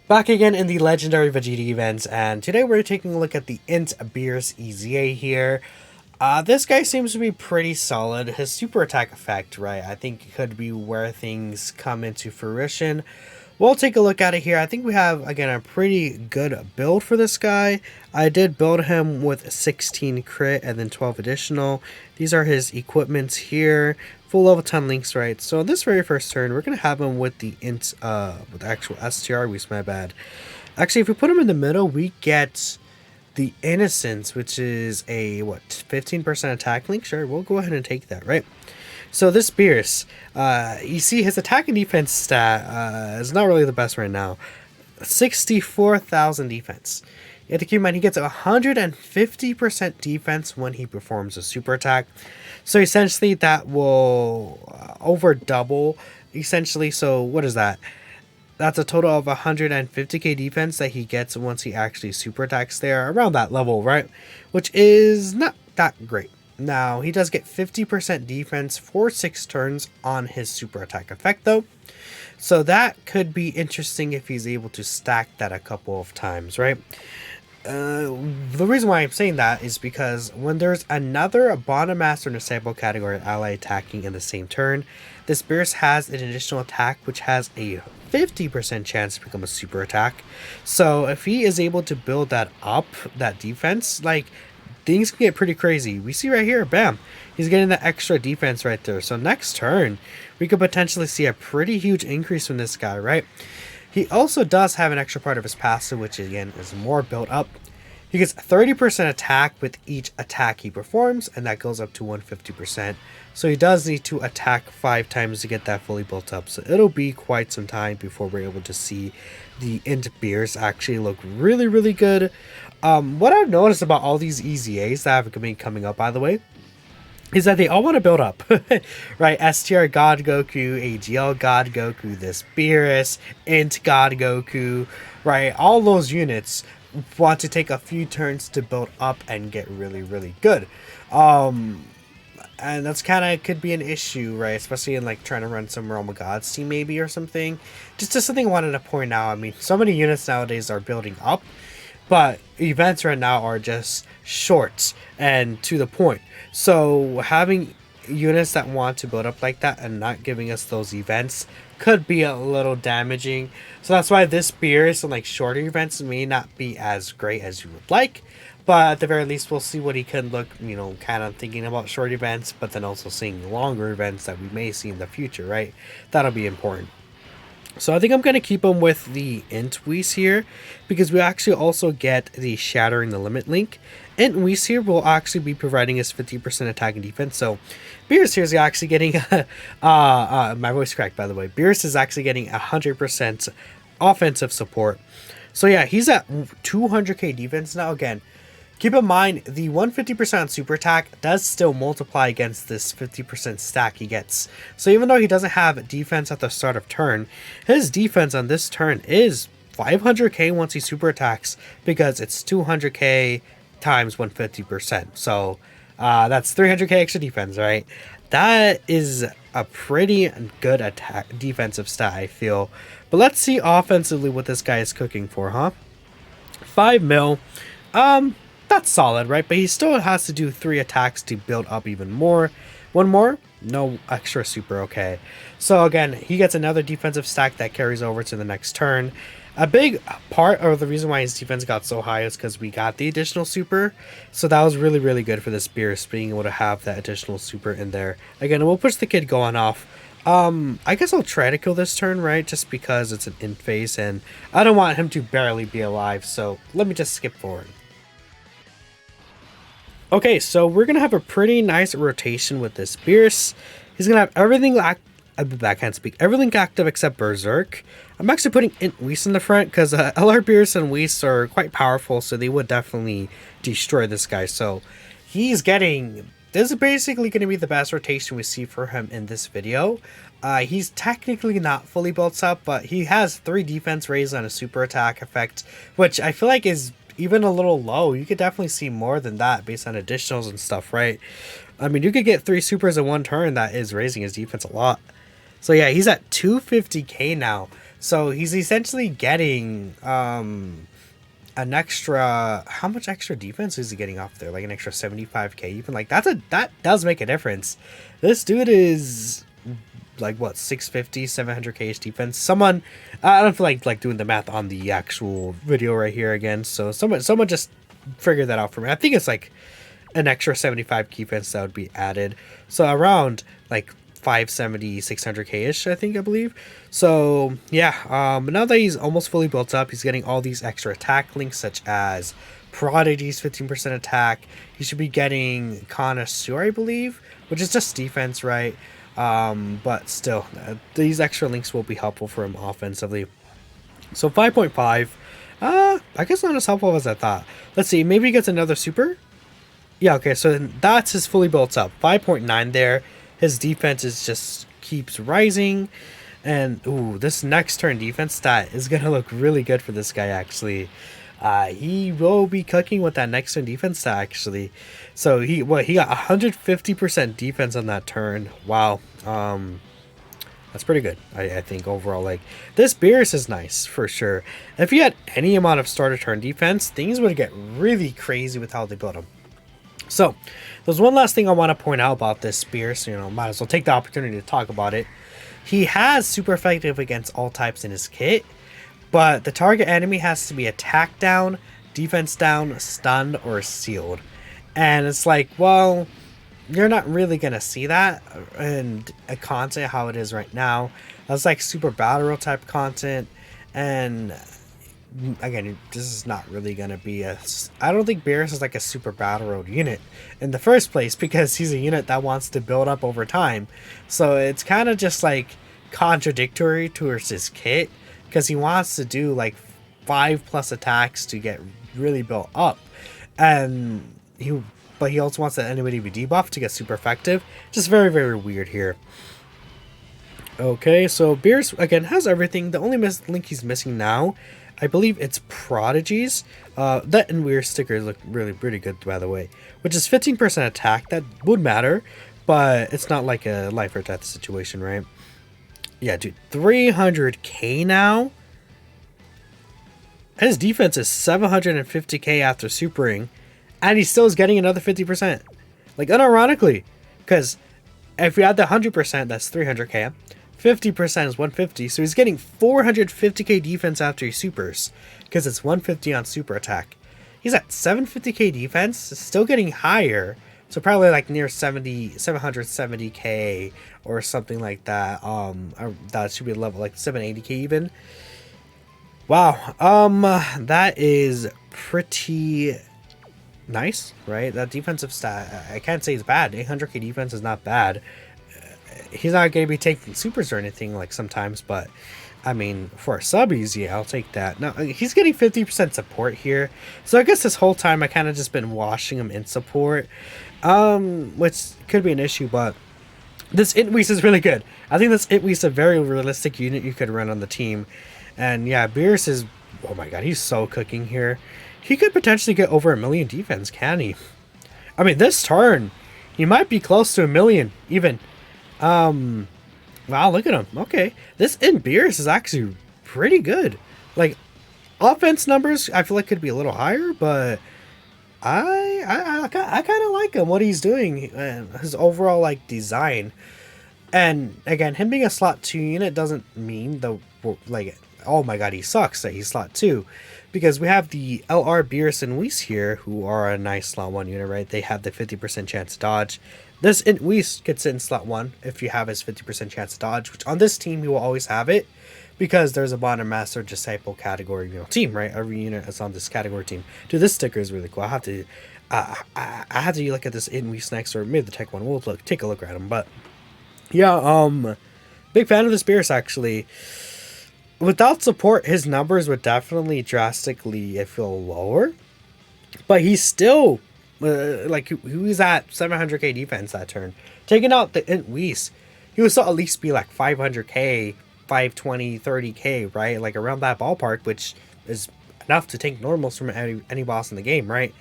Back again in the Legendary Vegeta events, and today we're taking a look at the Int Beerus EZA here. This guy seems to be pretty solid. His super attack effect, right, I think could be where things come into fruition. We'll take a look at it here. I think we have, again, a pretty good build for this guy. I did build him with 16 crit and then 12 additional. These are his equipments here. Full level 10 links, right? So this very first turn, we're going to have him with the int, with the actual STR, my bad. Actually, if we put him in the middle, we get the Innocence, which is a, 15% attack link? Sure, we'll go ahead and take that, right? So this Beerus, you see his attack and defense stat is not really the best right now. 64,000 defense. You have to keep in mind he gets 150% defense when he performs a super attack. So essentially that will over double, essentially. So what is that? That's a total of 150k defense that he gets once he actually super attacks there, around that level, right? Which is not that great. Now, he does get 50% defense for 6 turns on his super attack effect, though. So that could be interesting if he's able to stack that a couple of times, right? The reason why I'm saying that is because when there's another Bottom Master in a sample category ally attacking in the same turn, this Beerus has an additional attack which has a 50% chance to become a super attack. So if he is able to build that up, that defense, like, things can get pretty crazy. We see right here, bam, he's getting the extra defense right there. So next turn, we could potentially see a pretty huge increase from this guy, right? He also does have an extra part of his passive, which again is more built up. He gets 30% attack with each attack he performs, and that goes up to 150%. So he does need to attack 5 times to get that fully built up. So it'll be quite some time before we're able to see the Int Beerus actually look really, really good. What I've noticed about all these EZAs that have been coming up, by the way, is that they all want to build up, right? STR God Goku, AGL God Goku, this Beerus, Int God Goku, right? All those units want to take a few turns to build up and get really, really good. And that's kind of could be an issue, right? Especially in like trying to run some Realm of Gods team maybe or something. Just something I wanted to point out. I mean, so many units nowadays are building up, but events right now are just short and to the point. So having units that want to build up like that and not giving us those events could be a little damaging. So that's why this Beerus and like shorter events may not be as great as you would like. But at the very least, we'll see what he can look, kind of thinking about short events, but then also seeing longer events that we may see in the future, right? That'll be important. So I think I'm going to keep him with the Int Whis here, because we actually also get the Shattering the Limit link. Int Whis here will actually be providing us 50% attack and defense. So Beerus here is actually getting, my voice cracked by the way, Beerus is actually getting 100% offensive support. So yeah, he's at 200k defense now. Again, keep in mind, the 150% super attack does still multiply against this 50% stack he gets. So even though he doesn't have defense at the start of turn, his defense on this turn is 500k once he super attacks, because it's 200k times 150%. So that's 300k extra defense, right? That is a pretty good attack defensive stat, I feel. But let's see offensively what this guy is cooking for, huh? 5 mil. That's solid, right? But he still has to do 3 attacks to build up even more. 1 more? No extra super, okay. So again, he gets another defensive stack that carries over to the next turn. A big part of the reason why his defense got so high is because we got the additional super. So that was really, really good for this Beerus, being able to have that additional super in there. Again, we'll push the kid going off. I guess I'll try to kill this turn, right? Just because it's an int phase and I don't want him to barely be alive. So let me just skip forward. Okay, so we're going to have a pretty nice rotation with this Beerus. He's going to have everything everything active except Berserk. I'm actually putting Int Whis in the front because LR Beerus and Whis are quite powerful, so they would definitely destroy this guy. So he's getting... This is basically going to be the best rotation we see for him in this video. He's technically not fully built up, but he has 3 defense raised on a super attack effect, which I feel like is even a little low. You could definitely see more than that based on additionals and stuff, right? I mean, you could get 3 supers in one turn. That is raising his defense a lot. So yeah, he's at 250k now. So he's essentially getting an extra, how much extra defense is he getting off there? Like an extra 75k even. Like that does make a difference. This dude is like what, 650 700k defense. Someone, I don't feel like doing the math on the actual video right here again, so someone just figure that out for me. I think it's like an extra 75 defense that would be added, so around like 570 600k ish, I believe. So yeah, now that he's almost fully built up, he's getting all these extra attack links such as Prodigy's 15% attack. He should be getting Connoisseur, I believe, which is just defense, right? But still, these extra links will be helpful for him offensively. So 5.5, I guess not as helpful as I thought. Let's see, maybe he gets another super. Yeah, okay, so that's his fully built up 5.9 there. His defense is just keeps rising, and ooh, this next turn defense stat is gonna look really good for this guy actually. He will be cooking with that next turn defense stat actually. So he got 150% defense on that turn. Wow. That's pretty good. I think overall, like, this Beerus is nice for sure. If he had any amount of starter turn defense, things would get really crazy with how they built him. So there's one last thing I want to point out about this Beerus. You know, might as well take the opportunity to talk about it. He has super effective against all types in his kit, but the target enemy has to be attack down, defense down, stunned, or sealed. And it's like, well, you're not really going to see that in a content how it is right now. That's like super battle royale type content. And again, this is not really going to be a... I don't think Beerus is like a super battle royale unit in the first place, because he's a unit that wants to build up over time. So it's kind of just like contradictory towards his kit, because he wants to do like 5+ attacks to get really built up, and but he also wants that enemy to be debuffed to get super effective. Just very, very weird here. Okay, so Beerus again has everything. The only link he's missing now, I believe it's Prodigies. That and weird stickers look really pretty good, by the way, which is 15% attack. That would matter, but it's not like a life or death situation, right? Yeah, dude, 300k now. His defense is 750k after supering, and he still is getting another 50%. Like, unironically, because if we add the 100%, that's 300k. 50% is 150, so he's getting 450k defense after he supers, because it's 150 on super attack. He's at 750k defense, still getting higher, so probably like near 770k or something like that. That should be a level like 780k even. Wow, that is pretty nice, right? That defensive stat, I can't say it's bad. 800k defense is not bad. He's not going to be taking supers or anything like sometimes, but I mean, for subbies, yeah, I'll take that. Now, he's getting 50% support here, so I guess this whole time I kind of just been washing him in support, which could be an issue, but this Intweez is really good. I think this Intweez is a very realistic unit you could run on the team. And yeah, Beerus is, oh my god, he's so cooking here. He could potentially get over 1 million defense, can he? I mean, this turn, he might be close to 1 million, even. Wow, look at him. Okay, this in Beerus is actually pretty good. Like, offense numbers, I feel like could be a little higher, but I kind of like him, what he's doing, his overall, like, design. And again, him being a slot 2 unit doesn't mean the, like, oh my god, he sucks that he's slot 2, because we have the LR, Beerus, and Weiss here, who are a nice slot 1 unit, right? They have the 50% chance to dodge. This Weiss gets sit in slot 1 if you have his 50% chance to dodge, which on this team he will always have it, because there's a Bond Master Disciple category, you know, team, right? Every unit is on this category team. Dude, this sticker is really cool. I have to look at this Weiss next, or maybe the Tech one. We'll take a look at him, but yeah, big fan of this Beerus actually. Without support, his numbers would definitely drastically, I feel, lower. But he's still, like, he was at 700k defense that turn. Taking out the Weiss, he would still at least be like 500k, 520, 30k, right? Like around that ballpark, which is enough to take normals from any boss in the game, right?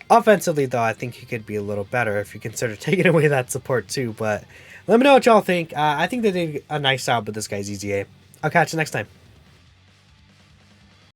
Offensively, though, I think he could be a little better if you consider taking away that support too. But let me know what y'all think. I think they did a nice job with this guy's EZA. I'll catch you next time.